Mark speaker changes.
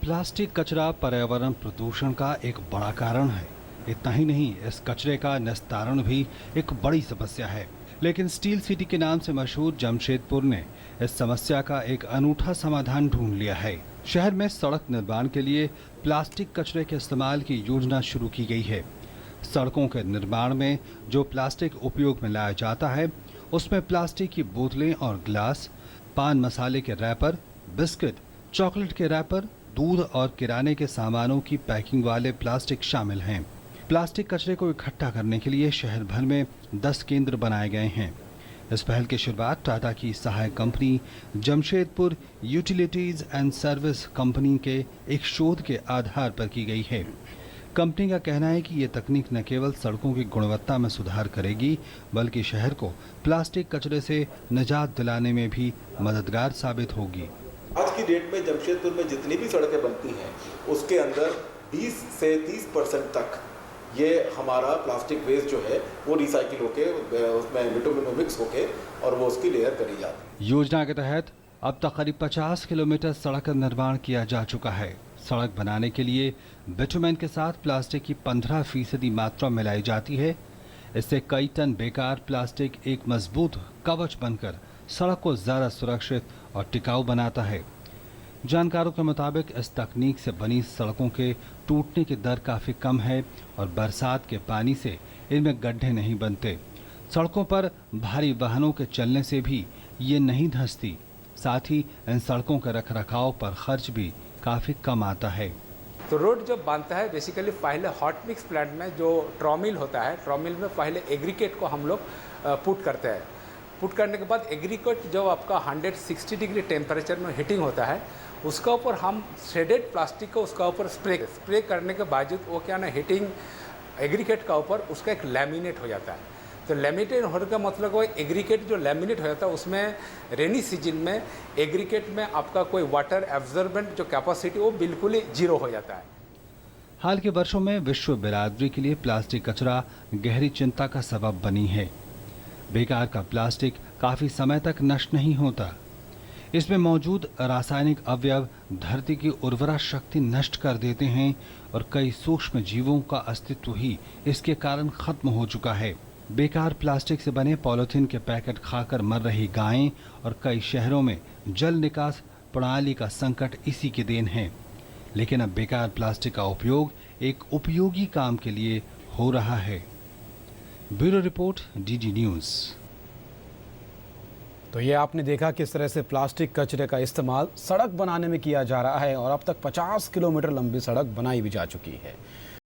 Speaker 1: Plastic कचरा पर्यावरण प्रदूषण का एक बड़ा कारण है। इतना ही नहीं, इस कचरे का निस्तारण भी एक बड़ी समस्या है। लेकिन स्टील सिटी के नाम से मशहूर जमशेदपुर ने इस समस्या का एक अनूठा समाधान ढूंढ लिया है। शहर में सड़क निर्माण के लिए प्लास्टिक कचरे के इस्तेमाल की योजना शुरू की गई है। सड़कों के निर्माण में जो प्लास्टिक उपयोग में लाया जाता है, उसमें प्लास्टिक की बोतलें और गिलास, पान मसाले के रैपर, बिस्किट, चॉकलेट के रैपर, दूध और किराने के सामानों की पैकिंग वाले प्लास्टिक शामिल हैं। प्लास्टिक कचरे को इकट्ठा करने के लिए शहर भर में 10 केंद्र बनाए गए हैं। इस पहल की शुरुआत टाटा की सहायक company Jamshedpur utilities and service company के एक शोध के आधार पर की गई है। कंपनी का कहना है कि ये तकनीक न केवल सड़कों की गुणवत्ता में सुधार करेगी, बल्कि शहर को प्लास्टिक कचरे से निजात दिलाने में भी मददगार साबित होगी।
Speaker 2: आज की डेट में जमशेदपुर में जितनी भी सड़कें बनती हैं, उसके अंदर 20 से 30% तक ये हमारा प्लास्टिक वेस्ट जो है वो रिसाइकिल होके उसमें बिटुमिन में मिक्स होके और वो उसकी लेयर करी जाती है।
Speaker 1: योजना के तहत अब तक करीब 50 किलोमीटर सड़क का निर्माण किया जा चुका है। सड़क बनाने के लिए बिटुमेन के साथ प्लास्टिक की 15% मात्रा मिलाई जाती है। इससे कई टन बेकार प्लास्टिक एक मजबूत कवच बनकर सड़क को ज्यादा सुरक्षित और टिकाऊ बनाता है। जानकारों के मुताबिक इस तकनीक से बनी सड़कों के टूटने की दर काफी कम है और बरसात के पानी से इनमें गड्ढे नहीं बनते। सड़कों पर भारी वाहनों के चलने से भी ये नहीं धंसती। साथ ही इन सड़कों के रखरखाव पर खर्च भी काफी कम आता है।
Speaker 3: तो रोड जब बनता है, बेसिकली पहले हॉट मिक्स प्लांट में जो ट्रॉमिल होता है, ट्रॉमिल में पहले एग्रीकेट को हम लोग पुट करते हैं। पुट करने के बाद एग्रीकेट जो आपका 160 डिग्री टेम्परेचर में हीटिंग होता है, उसका ऊपर हम श्रेडेड प्लास्टिक को उसका ऊपर स्प्रे करने के बावजूद वो क्या ना हीटिंग एग्रीकेट का ऊपर उसका एक लैमिनेट हो जाता है। तो लैमिनेट होने का मतलब वो एग्रीकेट जो लैमिनेट हो जाता है उसमें रेनी सीजन में एग्रीकेट में आपका कोई वाटर एब्जॉर्बेंट जो कैपेसिटी वो बिल्कुल ही जीरो हो जाता है।
Speaker 1: हाल के वर्षों में विश्व बिरादरी के लिए प्लास्टिक कचरा गहरी चिंता का सबब बनी है। बेकार का प्लास्टिक काफी समय तक नष्ट नहीं होता। इसमें मौजूद रासायनिक अवयव धरती की उर्वरा शक्ति नष्ट कर देते हैं और कई सूक्ष्म जीवों का अस्तित्व ही इसके कारण खत्म हो चुका है। बेकार प्लास्टिक से बने पॉलीथीन के पैकेट खाकर मर रही गायें और कई शहरों में जल निकास प्रणाली का संकट इसी की देन है। लेकिन अब बेकार प्लास्टिक का उपयोग एक उपयोगी काम के लिए हो रहा है। Bureau report, DD news.
Speaker 4: तो ये आपने देखा किस तरह से प्लास्टिक कचरे का इस्तेमाल सड़क बनाने में किया जा रहा है और अब तक 50 किलोमीटर लंबी सड़क बनाई भी जा चुकी है।